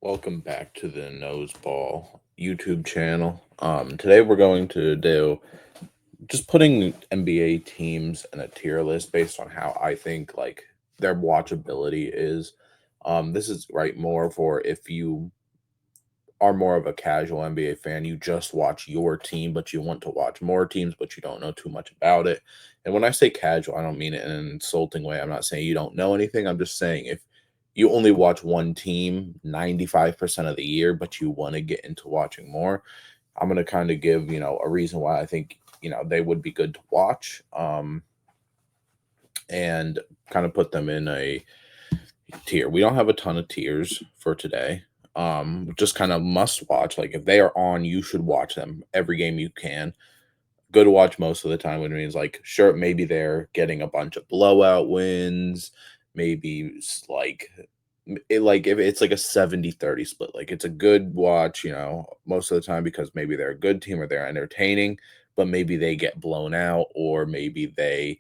Welcome back to the Noseball YouTube channel. Today we're going to do just putting NBA teams in a tier list based on how I think like their watchability is. This is right more for if you are more of a casual NBA fan, you just watch your team, but you want to watch more teams, but you don't know too much about it. And when I say casual, I don't mean it in an insulting way. I'm not saying you don't know anything. I'm just saying if you only watch one team 95% of the year, but you want to get into watching more, I'm going to kind of give, a reason why I think, they would be good to watch. And kind of put them in a tier. We don't have a ton of tiers for today. Just kind of must watch. Like if they are on, you should watch them every game you can. Good to watch most of the time, which means like sure, maybe they're getting a bunch of blowout wins, maybe like if it's like a 70-30 split, like it's a good watch, most of the time because maybe they're a good team or they're entertaining, but maybe they get blown out or maybe they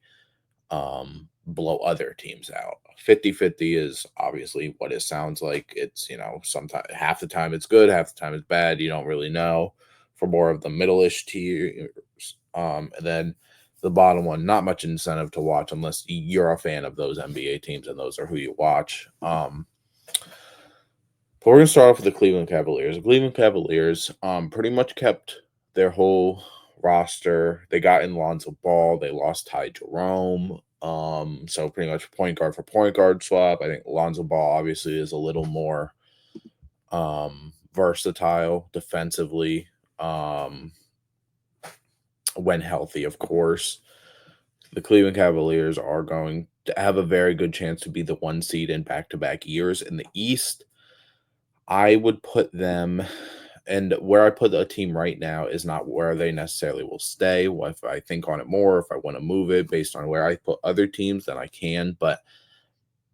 blow other teams out. 50-50 is obviously what it sounds like. It's, sometimes half the time it's good, half the time it's bad. You don't really know for more of the middle-ish tiers. And then the bottom one, not much incentive to watch unless you're a fan of those NBA teams and those are who you watch. But we're gonna start off with the Cleveland Cavaliers. The Cleveland Cavaliers pretty much kept their whole roster. They got in Lonzo Ball, they lost Ty Jerome. So pretty much point guard for point guard swap. I think Lonzo Ball obviously is a little more versatile defensively. When healthy, of course. The Cleveland Cavaliers are going to have a very good chance to be the one seed in back to back years in the East. I would put them, and where I put a team right now is not where they necessarily will stay. If I think on it more, if I want to move it based on where I put other teams, then I can, but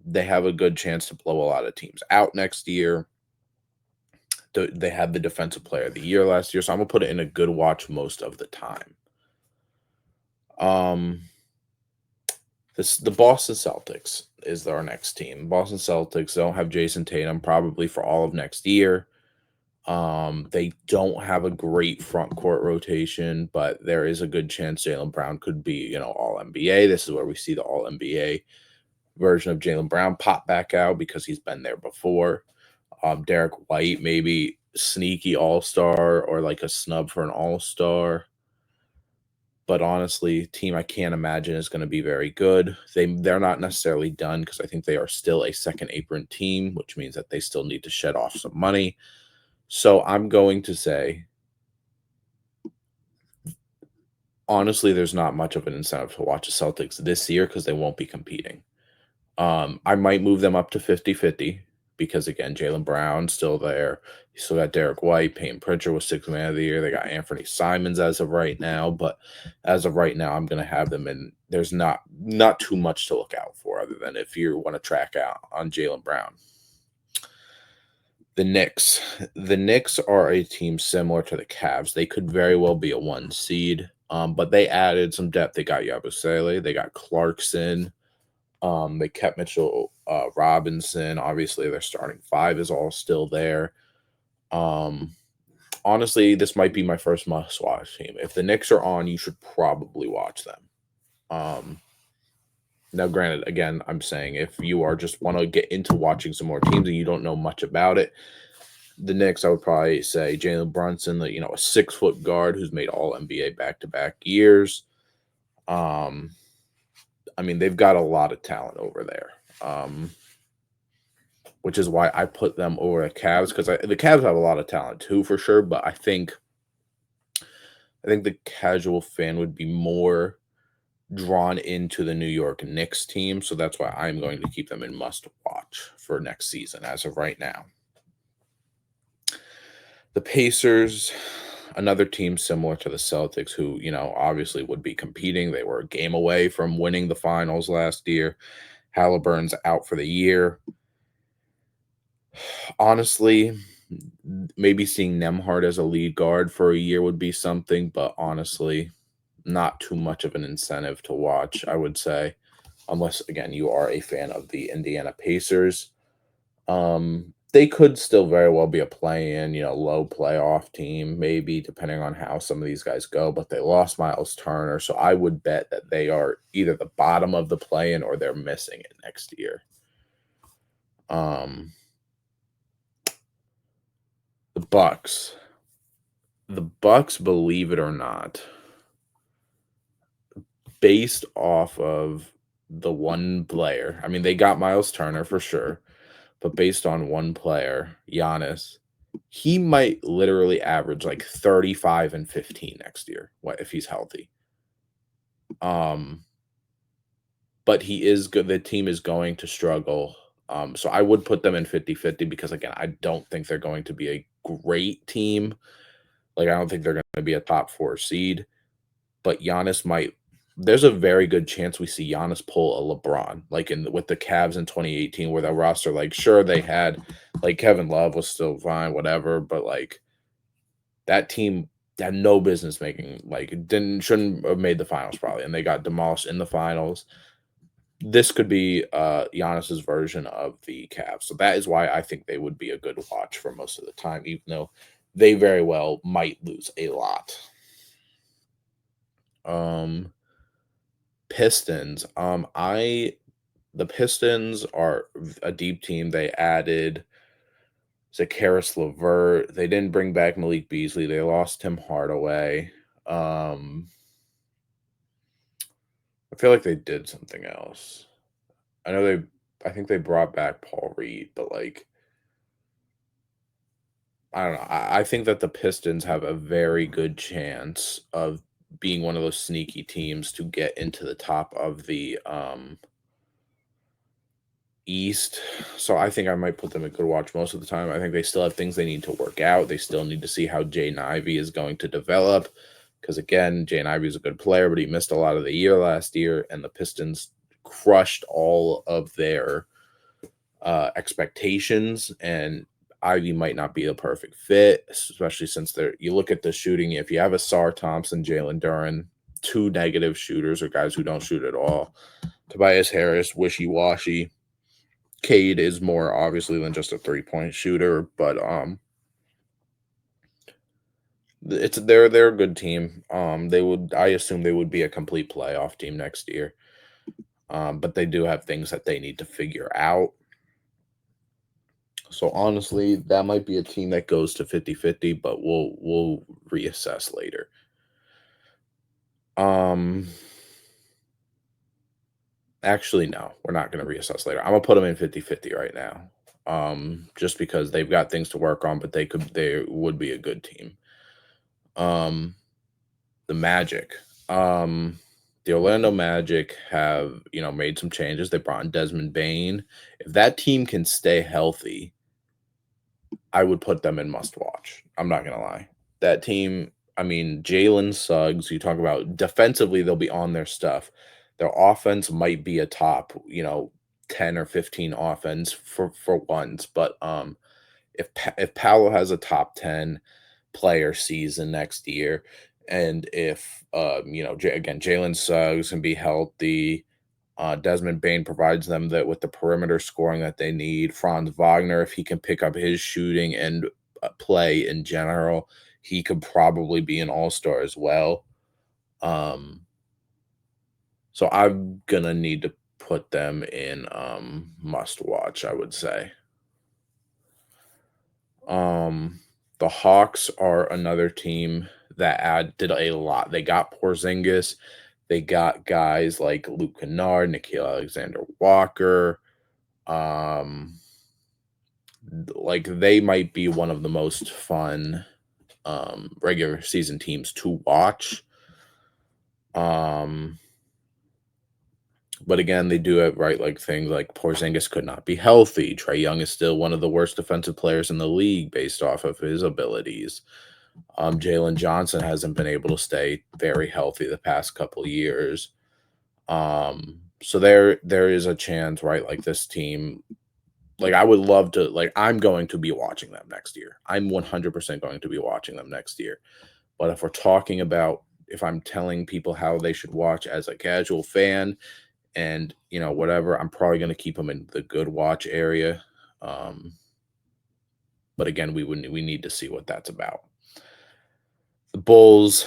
they have a good chance to blow a lot of teams out next year. They had the defensive player of the year last year, so I'm gonna put it in a good watch most of the time. Um, the Boston Celtics is our next team. Boston Celtics don't have Jason Tatum probably for all of next year. They don't have a great front court rotation, but there is a good chance Jaylen Brown could be, all NBA. This is where we see the all NBA version of Jaylen Brown pop back out because he's been there before. Derek White, maybe sneaky all star or like a snub for an all star. But honestly, team I can't imagine is going to be very good. They're not necessarily done because I think they are still a second apron team, which means that they still need to shed off some money. So I'm going to say, honestly, there's not much of an incentive to watch the Celtics this year because they won't be competing. I might move them up to 50-50 because again, Jaylen Brown still there. You still got Derek White, Peyton Pritchard was sixth man of the year. They got Anthony Simons as of right now, but as of right now, I'm gonna have them in. There's not too much to look out for other than if you want to track out on Jaylen Brown. The Knicks. The Knicks are a team similar to the Cavs. They could very well be a one seed, but they added some depth. They got Yabusele, they got Clarkson. They kept Mitchell Robinson. Obviously, their starting five is all still there. Um, Honestly, this might be my first must-watch team. If the Knicks are on, you should probably watch them. Now, granted, again, I'm saying if you are just want to get into watching some more teams and you don't know much about it, the Knicks, I would probably say Jalen Brunson, a 6-foot guard who's made all NBA back-to-back years. I mean, they've got a lot of talent over there. Which is why I put them over the Cavs because the Cavs have a lot of talent too, for sure. But I think the casual fan would be more drawn into the New York Knicks team, so that's why I'm going to keep them in must watch for next season as of right now. The Pacers, another team similar to the Celtics, who obviously would be competing. They were a game away from winning the finals last year. Halliburton's out for the year. Honestly, maybe seeing Nemhard as a lead guard for a year would be something, but honestly, not too much of an incentive to watch, I would say, unless again you are a fan of the Indiana Pacers. They could still very well be a play-in, low playoff team, maybe depending on how some of these guys go. But they lost Miles Turner, so I would bet that they are either the bottom of the play-in or they're missing it next year. Um, the Bucks. The Bucks, believe it or not, based off of the one player. I mean, they got Miles Turner for sure, but based on one player, Giannis, he might literally average like 35 and 15 next year, what if he's healthy. Um, but he is good. The team is going to struggle. So I would put them in 50-50 because again, I don't think they're going to be a great team. Like I don't think they're going to be a top 4 seed, but Giannis might. There's a very good chance we see Giannis pull a LeBron, like with the Cavs in 2018, where the roster, like, sure they had, like Kevin Love was still fine, whatever, but like that team had no business making, like, shouldn't have made the finals probably, and they got demolished in the finals. This could be Giannis's version of the Cavs, so that is why I think they would be a good watch for most of the time, even though they very well might lose a lot. Um, Pistons. The Pistons are a deep team. They added Zakaris LeVert. They didn't bring back Malik Beasley. They lost Tim Hardaway. Um, I feel like they did something else. I know they. I think they brought back Paul Reed, but like I don't know. I think that the Pistons have a very good chance of being one of those sneaky teams to get into the top of the East. So I think I might put them in good watch most of the time. I think they still have things they need to work out. They still need to see how Jaden Ivey is going to develop. Because again, Jaden Ivey is a good player, but he missed a lot of the year last year, and the Pistons crushed all of their expectations. And Ivy might not be the perfect fit, especially since you look at the shooting. If you have Asar Thompson, Jalen Duren, two negative shooters or guys who don't shoot at all. Tobias Harris, wishy washy. Cade is more obviously than just a 3-point shooter, but they're a good team. I assume they would be a complete playoff team next year. But they do have things that they need to figure out. So honestly, that might be a team that goes to 50-50, but we'll reassess later. Um Actually no, we're not going to reassess later. I'm going to put them in 50-50 right now. Just because they've got things to work on, but they would be a good team. Um the Magic. Um the Orlando Magic have, made some changes. They brought in Desmond Bain. If that team can stay healthy, I would put them in must watch. I'm not gonna lie. That team, I mean, Jalen Suggs, you talk about defensively, they'll be on their stuff. Their offense might be a top, 10 or 15 offense for ones, but if Paolo has a top 10 player season next year, and if again Jalen Suggs can be healthy, Desmond Bain provides them that with the perimeter scoring that they need. Franz Wagner, if he can pick up his shooting and play in general, he could probably be an all-star as well. Um, so I'm gonna need to put them in must watch, I would say. Um, the Hawks are another team that did a lot. They got Porzingis. They got guys like Luke Kennard, Nikhil Alexander Walker. Um, like they might be one of the most fun regular season teams to watch. Um, but again, they do it right, like things like Porzingis could not be healthy. Trae Young is still one of the worst defensive players in the league based off of his abilities. Jalen Johnson hasn't been able to stay very healthy the past couple years. So there is a chance, right? Like this team, like I would love to, like I'm going to be watching them next year. I'm 100% going to be watching them next year. But if we're talking about, if I'm telling people how they should watch as a casual fan and, whatever, I'm probably going to keep them in the good watch area. Um, But again, we need to see what that's about. The Bulls,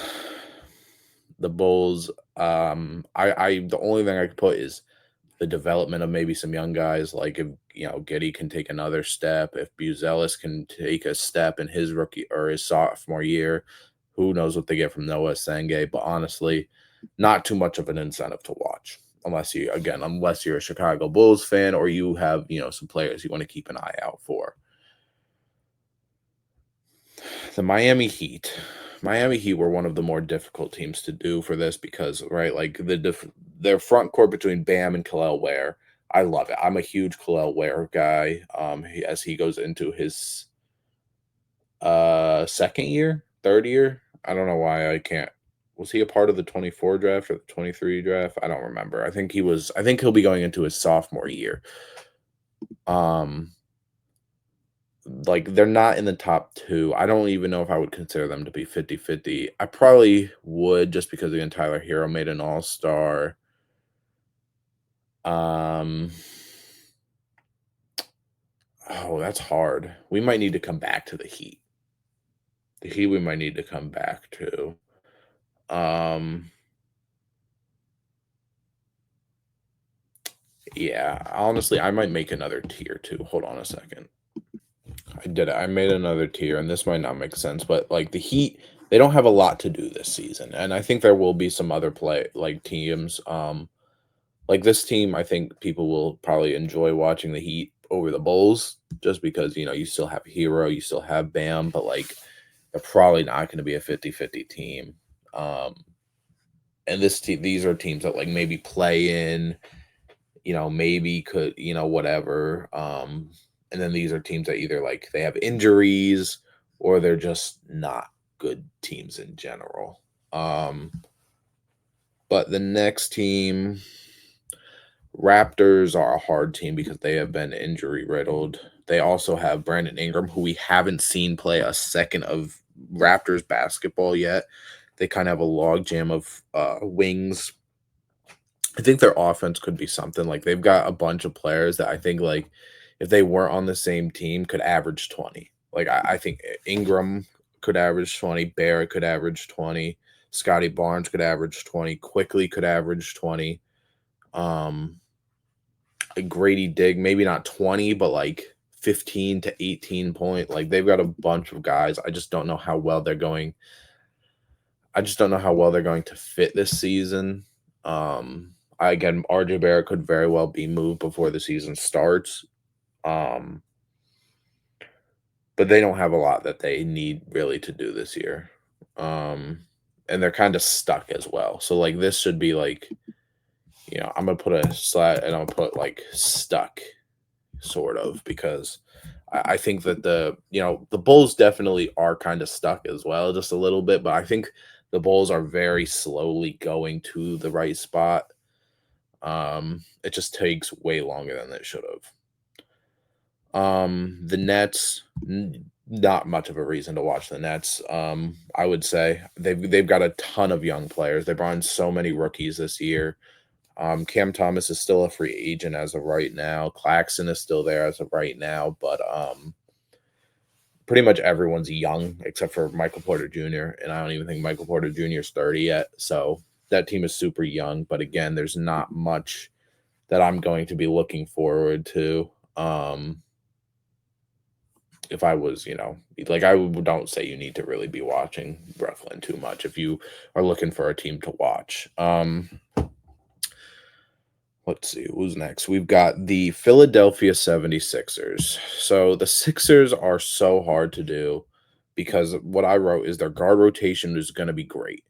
the Bulls. I the only thing I could put is the development of maybe some young guys, like if Giddy can take another step, if Buzelis can take a step in his rookie or his sophomore year, who knows what they get from Noah Senge. But honestly, not too much of an incentive to watch. Unless you're a Chicago Bulls fan or you have, some players you want to keep an eye out for. The Miami Heat were one of the more difficult teams to do for this because, right, like their front court between Bam and Kel'el Ware, I love it. I'm a huge Kel'el Ware guy. As he goes into his second year, third year. I don't know why I can't. Was he a part of the 24 draft or the 23 draft? I don't remember. I think he was. I think he'll be going into his sophomore year. Um, like they're not in the top two. I don't even know if I would consider them to be 50-50. I probably would just because again Tyler Hero made an all-star. Um oh, that's hard. We might need to come back to the Heat. The Heat we might need to come back to. Um yeah, honestly, I might make another tier too. Hold on a second. I did it. I made another tier, and this might not make sense, but like the Heat, they don't have a lot to do this season, and I think there will be some other play like teams. Like this team, I think people will probably enjoy watching the Heat over the Bulls, just because you still have Hero, you still have Bam, but like they're probably not going to be a 50-50 team. Um, and these are teams that like maybe play in maybe could, whatever. And then these are teams that either like they have injuries or they're just not good teams in general. But the next team, Raptors are a hard team because they have been injury riddled. They also have Brandon Ingram, who we haven't seen play a second of Raptors basketball yet. They kind of have a logjam of wings. I think their offense could be something like they've got a bunch of players that I think like if they weren't on the same team could average 20. Like I think Ingram could average 20, Barrett could average 20, Scotty Barnes could average 20, Quickly could average 20. Um Grady Dig, maybe not 20, but like 15 to 18 point. Like they've got a bunch of guys. I just don't know how well they're going. I just don't know how well they're going to fit this season. Again, RJ Barrett could very well be moved before the season starts. Um, but they don't have a lot that they need really to do this year. And they're kind of stuck as well. So like this should be like, I'm gonna put a slide and I'll put like stuck sort of because I think that the Bulls definitely are kind of stuck as well, just a little bit, but I think the Bulls are very slowly going to the right spot. It just takes way longer than it should have. The Nets, not much of a reason to watch the Nets. I would say they've got a ton of young players. They brought in so many rookies this year. Cam Thomas is still a free agent as of right now. Claxton is still there as of right now, but pretty much everyone's young except for Michael Porter Jr. And I don't even think Michael Porter Jr. is 30 yet. So that team is super young. But again, there's not much that I'm going to be looking forward to. If I was, like don't say you need to really be watching Brooklyn too much if you are looking for a team to watch. Let's see who's next. We've got the Philadelphia 76ers. So the Sixers are so hard to do because what I wrote is their guard rotation is going to be great.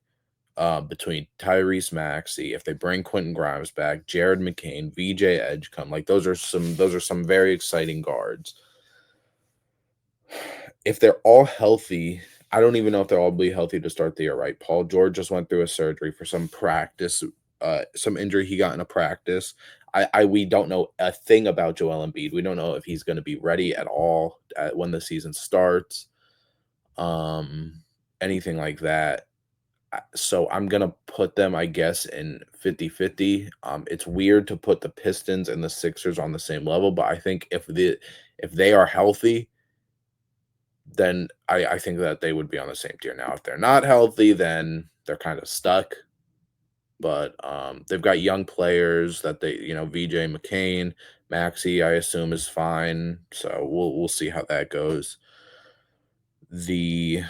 Between Tyrese Maxey, if they bring Quentin Grimes back, Jared McCain, VJ Edgecombe, like those are some very exciting guards. If they're all healthy, I don't even know if they'll all be healthy to start the year, right? Paul George just went through a surgery for some injury he got in a practice. We don't know a thing about Joel Embiid. We don't know if he's going to be ready at all when the season starts. Anything like that. So I'm going to put them, I guess, in 50-50. It's weird to put the Pistons and the Sixers on the same level, but I think if they are healthy, then I think that they would be on the same tier. Now, if they're not healthy, then they're kind of stuck. But they've got young players that VJ McCain, Maxi, I assume is fine. So we'll see how that goes. The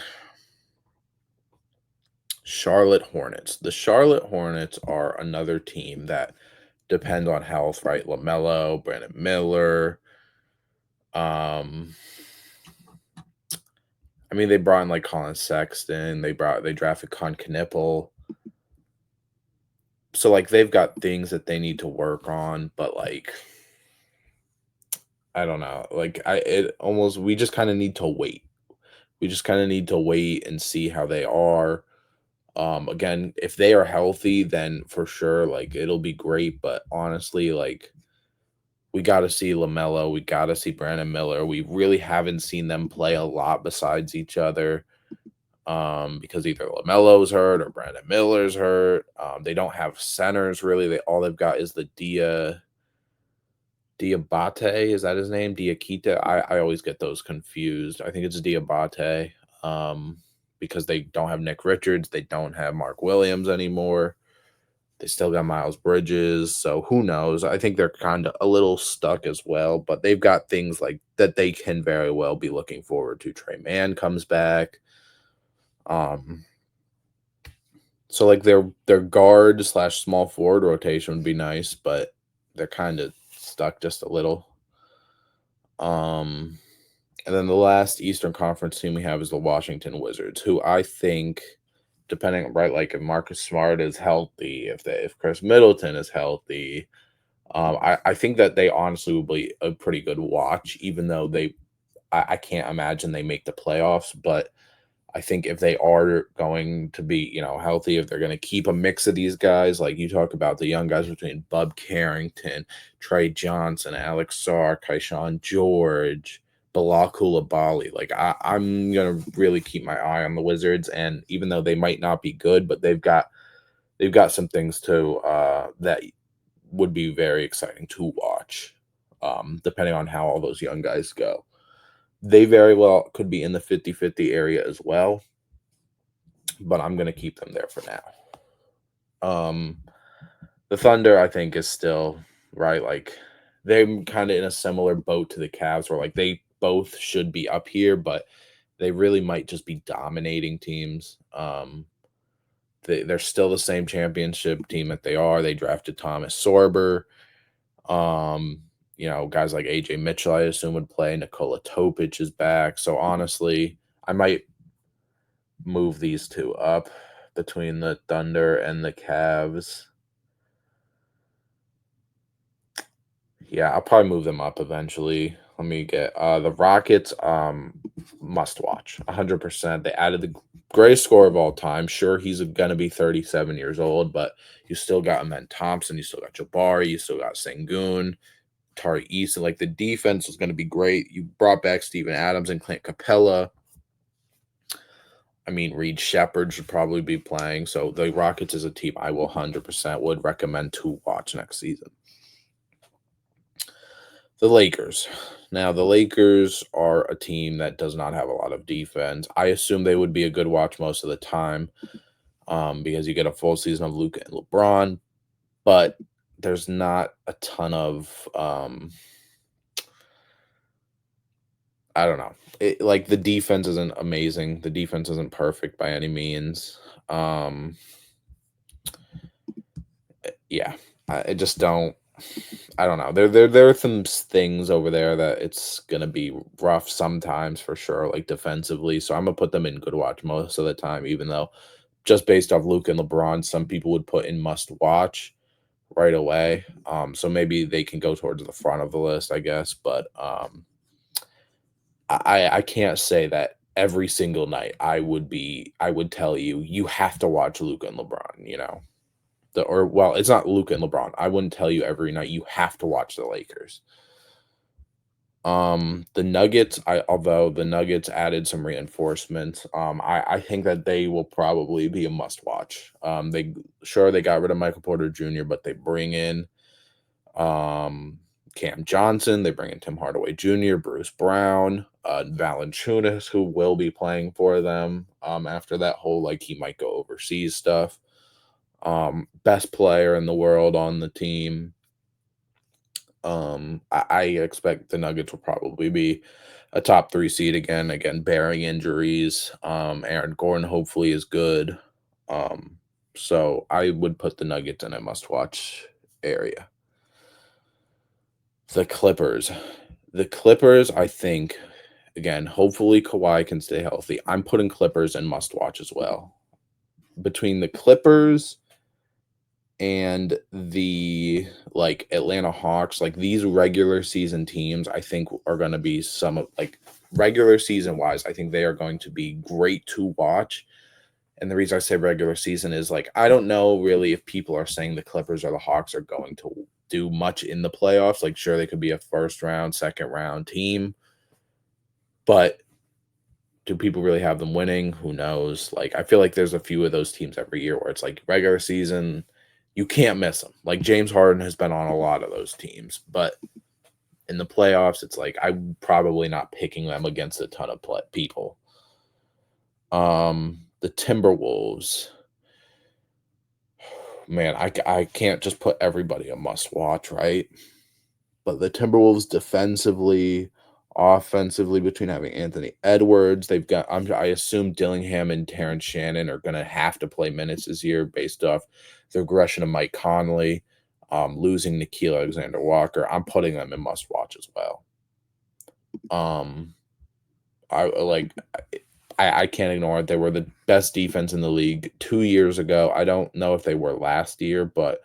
Charlotte Hornets. The Charlotte Hornets are another team that depend on health, right? LaMelo, Brandon Miller. Um, I mean, they brought in like Colin Sexton. They drafted Con Knipple. So like they've got things that they need to work on, but like I don't know. Like we just kind of need to wait. We just kind of need to wait and see how they are. Again, if they are healthy, then for sure, like it'll be great. But honestly, like we got to see LaMelo, we got to see Brandon Miller. We really haven't seen them play a lot besides each other. Because either LaMelo's hurt or Brandon Miller's hurt. They don't have centers really. All they've got is the Diabate, is that his name? Diakite? I always get those confused. I think it's Diabate, because they don't have Nick Richards, they don't have Mark Williams anymore. They still got Miles Bridges, so who knows? I think they're kinda a little stuck as well, but they've got things like that they can very well be looking forward to. Trey Mann comes back. Um, so, like, their guard/small slash small forward rotation would be nice, but they're kinda stuck just a little. Um, and then the last Eastern Conference team we have is the Washington Wizards, who I think, depending, right, like if Marcus Smart is healthy, if Chris Middleton is healthy, I think that they honestly will be a pretty good watch, even though I can't imagine they make the playoffs, but I think if they are going to be, healthy, if they're going to keep a mix of these guys, like you talk about the young guys between Bub Carrington, Trey Johnson, Alex Sarr, Kaishan George, Bilal Coulibaly, like I'm gonna really keep my eye on the Wizards, and even though they might not be good, but they've got some things that would be very exciting to watch, depending on how all those young guys go. They very well could be in the 50-50 area as well, but I'm gonna keep them there for now. The Thunder, I think, is still right. Like they're kind of in a similar boat to the Cavs, where like they both should be up here, but they really might just be dominating teams. They're still the same championship team that they are. They drafted Thomas Sorber. Guys like AJ Mitchell, I assume, would play. Nikola Topic is back. So honestly, I might move these two up between the Thunder and the Cavs. Yeah, I'll probably move them up eventually. Let me get the Rockets, must watch 100%. They added the greatest scorer of all time. Sure, he's gonna be 37 years old, but you still got Amen Thompson, you still got Jabari, you still got Sengun, Tari Eason. Like the defense was gonna be great. You brought back Steven Adams and Clint Capella. I mean, Reed Shepherd should probably be playing. So the Rockets is a team I will 100% would recommend to watch next season. The Lakers. Now, the Lakers are a team that does not have a lot of defense. I assume they would be a good watch most of the time, because you get a full season of Luka and LeBron, but there's not a ton of I don't know. Like the defense isn't amazing. The defense isn't perfect by any means. Um, yeah, I just don't. I don't know. There are some things over there that it's gonna be rough sometimes for sure, like defensively. So I'm gonna put them in good watch most of the time, even though just based off Luke and LeBron, some people would put in must watch right away. So maybe they can go towards the front of the list, I guess. But I can't say that every single night I would tell you have to watch Luke and LeBron. It's not Luka and LeBron. I wouldn't tell you every night you have to watch the Lakers. The Nuggets, although the Nuggets added some reinforcements, I think that they will probably be a must watch. They got rid of Michael Porter Jr., but they bring in Cam Johnson. They bring in Tim Hardaway Jr., Bruce Brown, Valanciunas, who will be playing for them after that whole like he might go overseas stuff. Best player in the world on the team. I expect the Nuggets will probably be a top 3 seed again. Again, bearing injuries. Aaron Gordon hopefully is good. So I would put the Nuggets in a must-watch area. The Clippers. The Clippers, I think, again, hopefully Kawhi can stay healthy. I'm putting Clippers in must-watch as well. Between the Clippers and the like Atlanta Hawks, like these regular season teams, I think are going to be some of like regular season wise, I think they are going to be great to watch. And the reason I say regular season is like I don't know really if people are saying the Clippers or the Hawks are going to do much in the playoffs. Like sure they could be a first round, second round team, but do people really have them winning? Who knows? Like, I feel like there's a few of those teams every year where it's like regular season, you can't miss them. Like James Harden has been on a lot of those teams, but in the playoffs, it's like I'm probably not picking them against a ton of people. The Timberwolves, man, I can't just put everybody a must watch, right? But the Timberwolves defensively, offensively, between having Anthony Edwards, they've got I assume Dillingham and Terrence Shannon are gonna have to play minutes this year based off the regression of Mike Conley, losing Nickeil Alexander-Walker. I'm putting them in must watch as well. I like I can't ignore it. They were the best defense in the league 2 years ago. I don't know if they were last year, but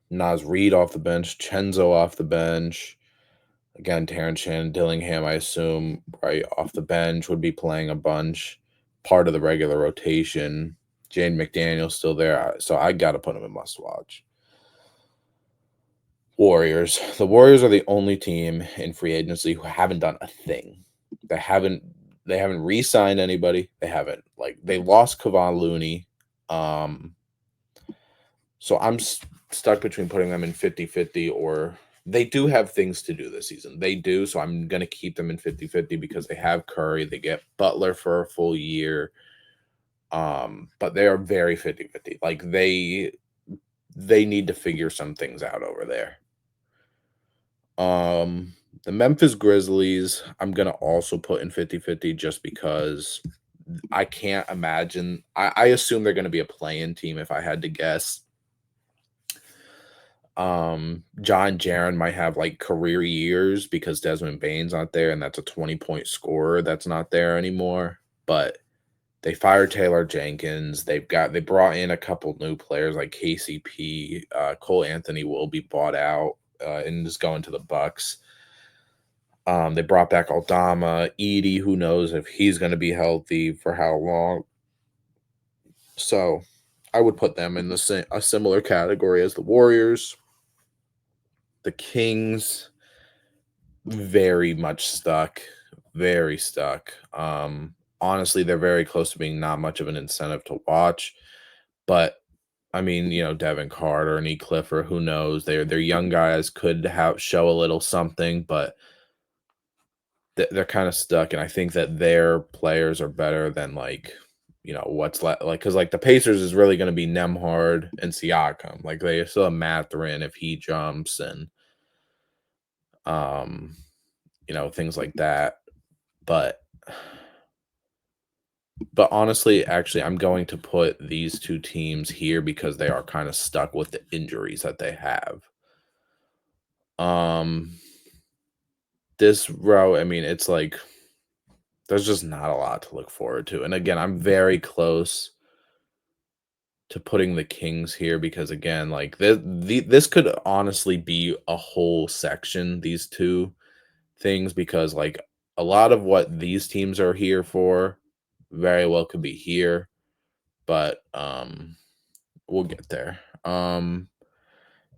Naz Reid off the bench, Chenzo off the bench. Again, Terrence Shannon, Dillingham, I assume, right off the bench would be playing a bunch, part of the regular rotation. Jane McDaniel's still there, so I got to put him in must watch. Warriors. The Warriors are the only team in free agency who haven't done a thing. They haven't re-signed anybody. They lost Kevon Looney. So I'm stuck between putting them in 50-50 or they do have things to do this season. They do, so I'm going to keep them in 50-50 because they have Curry, they get Butler for a full year. But they are very 50-50. Like they need to figure some things out over there. The Memphis Grizzlies, I'm going to also put in 50-50 just because I can't imagine. I assume they're going to be a play-in team if I had to guess. John Jaren might have like career years because Desmond Bane's not there, and that's a 20-point scorer that's not there anymore. But they fired Taylor Jenkins. They brought in a couple new players like KCP. Cole Anthony will be bought out and is going to the Bucks. They brought back Aldama, Edey. Who knows if he's going to be healthy for how long? So I would put them in a similar category as the Warriors. The Kings, very much stuck, very stuck. Honestly, they're very close to being not much of an incentive to watch. But I mean, Devin Carter and E. Clifford, who knows? They're young guys, could show a little something, but they're kind of stuck. And I think that their players are better than what's because the Pacers is really going to be Nembhard and Siakam. Like they still have Mathurin if he jumps and things like that. But honestly, actually, I'm going to put these two teams here because they are kind of stuck with the injuries that they have. This row, I mean, it's like there's just not a lot to look forward to. And again, I'm very close to putting the Kings here because again, like this could honestly be a whole section, these two things, because like a lot of what these teams are here for very well could be here, but we'll get there.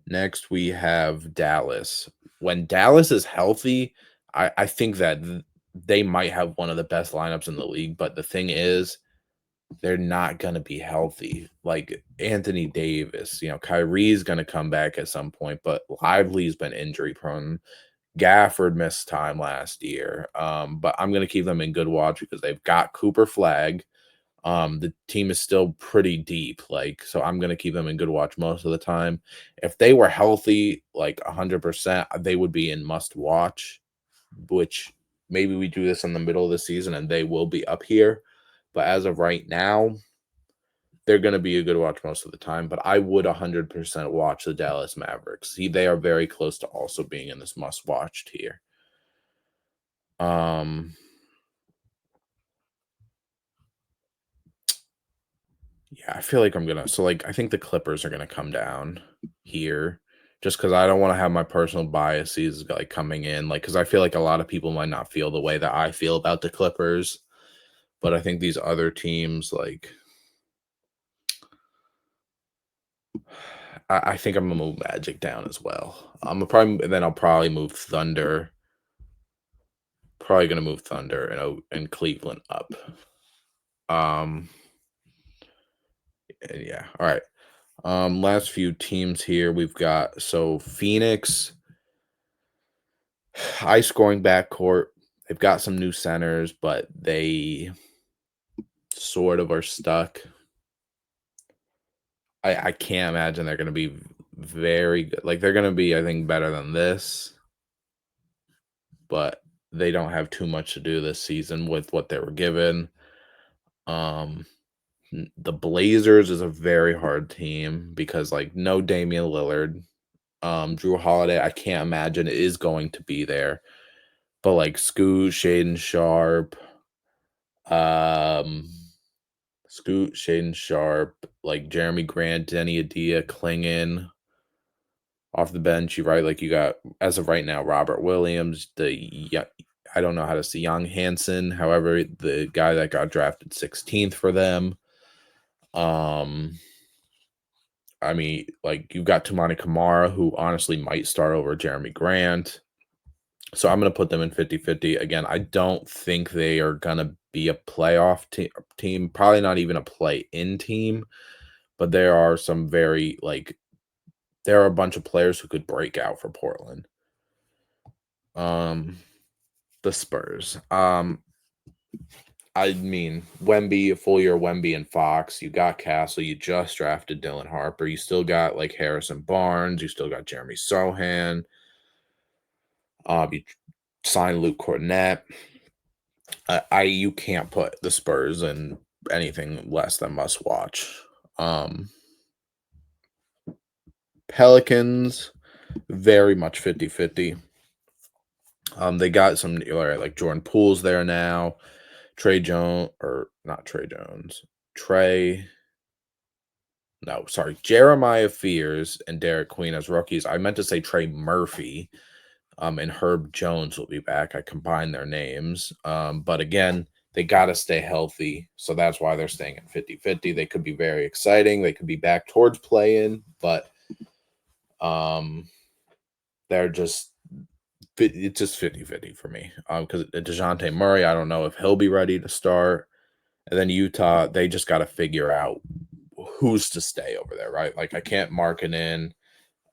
Next we have Dallas. When Dallas is healthy, I think that they might have one of the best lineups in the league, but the thing is they're not gonna be healthy. Like Anthony Davis, Kyrie's gonna come back at some point, but Lively's been injury prone. Gafford missed time last year. But I'm gonna keep them in good watch because they've got Cooper Flag. The team is still pretty deep, like, so I'm gonna keep them in good watch most of the time. If they were healthy, like 100%, they would be in must watch, which maybe we do this in the middle of the season and they will be up here. But as of right now, they're going to be a good watch most of the time. But I would 100% watch the Dallas Mavericks. See, they are very close to also being in this must watch tier. Um, yeah, I feel like I'm gonna. So, like, I think the Clippers are gonna come down here, just because I don't want to have my personal biases like coming in, like, because I feel like a lot of people might not feel the way that I feel about the Clippers, but I think these other teams, like, I think I'm gonna move Magic down as well. I'm gonna probably then I'll probably move Thunder. Probably gonna move Thunder and Cleveland up. Um, and yeah, all right. Last few teams here we've got so Phoenix, high scoring backcourt. They've got some new centers, but they sort of are stuck. I can't imagine they're gonna be very good. Like they're gonna be, I think, better than this, but they don't have too much to do this season with what they were given. Um, the Blazers is a very hard team because like no Damian Lillard, Drew Holiday. I can't imagine is going to be there, but like Scoot, Shaden Sharp, um, Scoot, Shaden Sharp, like Jeremy Grant, Denny Adia, Klingon off the bench. You right, like you got as of right now Robert Williams, I don't know how to say Young Hansen. However, the guy that got drafted 16th for them. Um, I mean, like you've got Tumani Kamara, who honestly might start over Jeremy Grant. So I'm going to put them in 50-50. Again, I don't think they are going to be a playoff team, probably not even a play-in team, but there are some very like there are a bunch of players who could break out for Portland. Um the Spurs. I mean, Wemby, a full year Wemby and Fox. You got Castle. You just drafted Dylan Harper. You still got like Harrison Barnes. You still got Jeremy Sohan. You signed Luke Cornett. You can't put the Spurs in anything less than must watch. Um, Pelicans, very much 50-50. They got some like Jordan Poole's there now. Trey Jones, or not Trey Jones. Trey. No, sorry. Jeremiah Fears and Derek Queen as rookies. I meant to say Trey Murphy. And Herb Jones will be back. I combined their names. But again, they got to stay healthy. So that's why they're staying at 50-50. They could be very exciting. They could be back towards play-in, but they're just it's just 50-50 for me. Because DeJounte Murray, I don't know if he'll be ready to start. And then Utah, they just got to figure out who's to stay over there, right? Like I can't mark it in.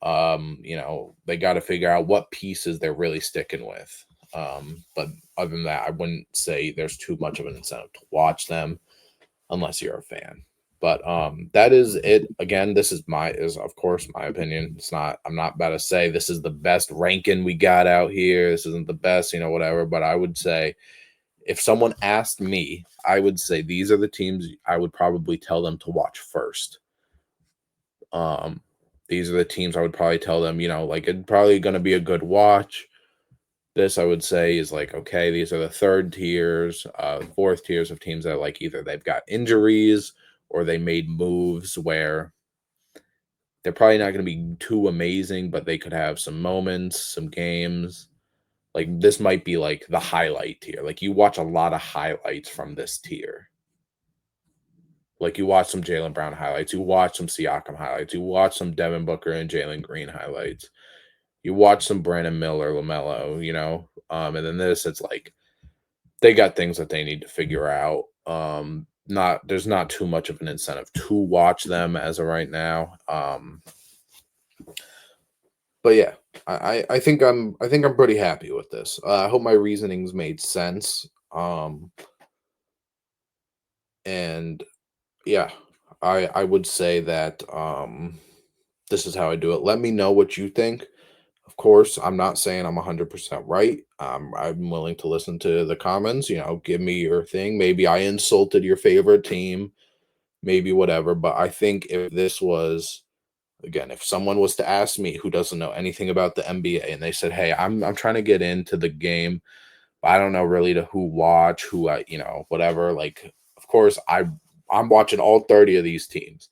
They got to figure out what pieces they're really sticking with. But other than that, I wouldn't say there's too much of an incentive to watch them unless you're a fan. But that is it. Again, this is of course my opinion. I'm not about to say this is the best ranking we got out here. This isn't the best, whatever. But I would say if someone asked me, I would say these are the teams I would probably tell them to watch first. These are the teams I would probably tell them, like it's probably going to be a good watch. This I would say is like, okay, these are the third tiers, fourth tiers of teams that like either they've got injuries or they made moves where they're probably not going to be too amazing, but they could have some moments, some games. Like this might be like the highlight tier. Like you watch a lot of highlights from this tier. Like you watch some Jaylen Brown highlights, you watch some Siakam highlights, you watch some Devin Booker and Jalen Green highlights, you watch some Brandon Miller, LaMelo, and then this, it's like they got things that they need to figure out. not there's not too much of an incentive to watch them as of right now. But yeah, I think I'm pretty happy with this. I hope my reasonings made sense. And yeah, I would say that this is how I do it. Let me know what you think. Of course, I'm not saying I'm 100% right. I'm willing to listen to the comments. Give me your thing. Maybe I insulted your favorite team, maybe whatever. But I think if this was again, if someone was to ask me who doesn't know anything about the NBA and they said, "Hey, I'm trying to get into the game, but I don't know really to who watch, who I, whatever." Like, of course, I'm watching all 30 of these teams,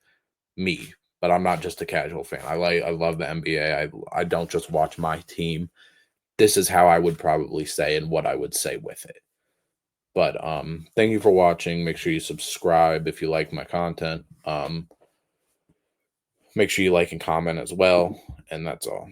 me, but I'm not just a casual fan. I love the NBA. I don't just watch my team. This is how I would probably say and what I would say with it. But thank you for watching. Make sure you subscribe if you like my content. Make sure you like and comment as well, and that's all.